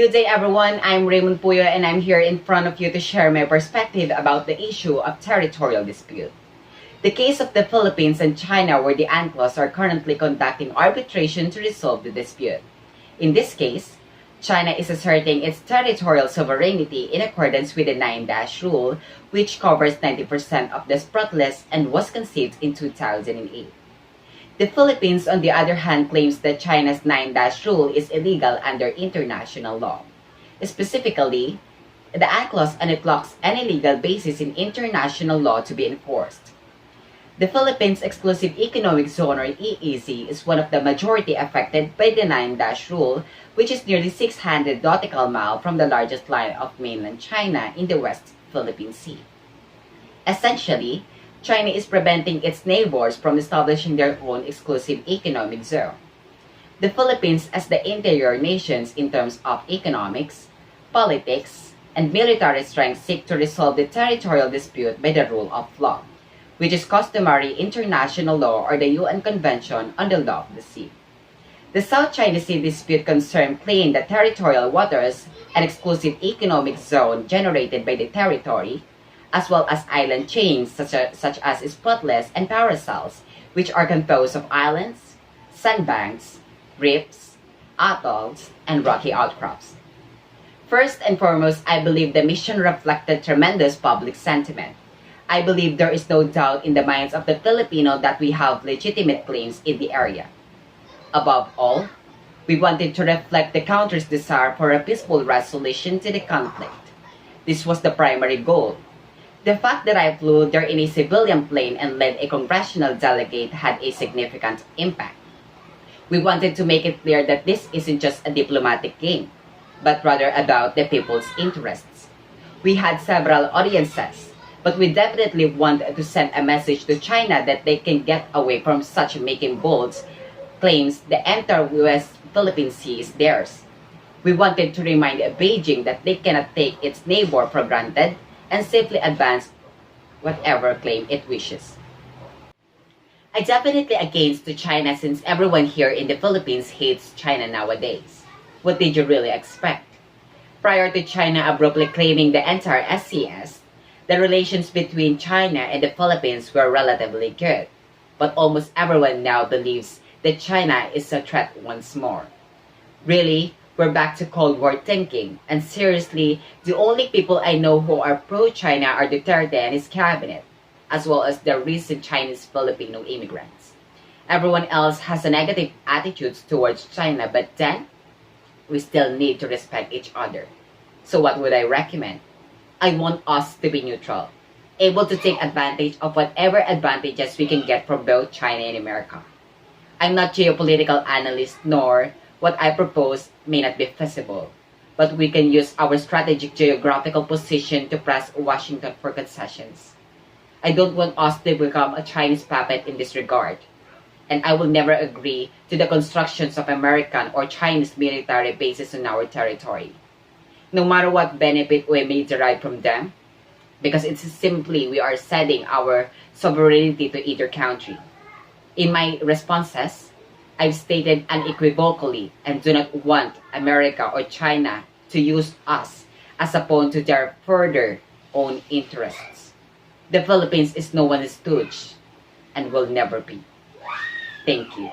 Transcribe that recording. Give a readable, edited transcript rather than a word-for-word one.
Good day everyone, I'm Raymond Puyo and I'm here in front of you to share my perspective about the issue of territorial dispute. The case of the Philippines and China where the UNCLOS are currently conducting arbitration to resolve the dispute. In this case, China is asserting its territorial sovereignty in accordance with the 9-dash rule, which covers 90% of the spot list and was conceived in 2008. The Philippines, on the other hand, claims that China's 9-dash rule is illegal under international law. Specifically, the UNCLOS unlocks any legal basis in international law to be enforced. The Philippines Exclusive Economic Zone or EEZ is one of the majority affected by the 9-dash rule, which is nearly 600 nautical miles from the largest line of mainland China in the West Philippine Sea. Essentially, China is preventing its neighbors from establishing their own exclusive economic zone. The Philippines, as the interior nations in terms of economics, politics, and military strength, seek to resolve the territorial dispute by the rule of law, which is customary international law or the UN Convention on the Law of the Sea. The South China Sea dispute concern claim that territorial waters, an exclusive economic zone generated by the territory, as well as island chains such as spotless and paracels, which are composed of islands, sandbanks, reefs, atolls, and rocky outcrops. First and foremost, I believe the mission reflected tremendous public sentiment. I believe there is no doubt in the minds of the Filipino that we have legitimate claims in the area. Above all, we wanted to reflect the country's desire for a peaceful resolution to the conflict. This was the primary goal. The fact that I flew there in a civilian plane and led a congressional delegate had a significant impact. We wanted to make it clear that this isn't just a diplomatic game, but rather about the people's interests. We had several audiences, but we definitely want to send a message to China that they can get away from such making bold claims the entire West Philippine Sea is theirs. We wanted to remind Beijing that they cannot take its neighbor for granted and simply advance whatever claim it wishes. I definitely against to China since everyone here in the Philippines hates China nowadays. What did you really expect? Prior to China abruptly claiming the entire SCS, the relations between China and the Philippines were relatively good, but almost everyone now believes that China is a threat once more. Really, we're back to Cold War thinking, and seriously, the only people I know who are pro-China are Duterte and his cabinet, as well as the recent Chinese Filipino immigrants. Everyone else has a negative attitude towards China, but then, we still need to respect each other. So what would I recommend? I want us to be neutral, able to take advantage of whatever advantages we can get from both China and America. I'm not a geopolitical analyst, nor what I propose may not be feasible, but we can use our strategic geographical position to press Washington for concessions. I don't want us to become a Chinese puppet in this regard, and I will never agree to the constructions of American or Chinese military bases on our territory, no matter what benefit we may derive from them, because it's simply we are ceding our sovereignty to either country. In my responses, I've stated unequivocally and do not want America or China to use us as a pawn to their further own interests. The Philippines is no one's stooge and will never be. Thank you.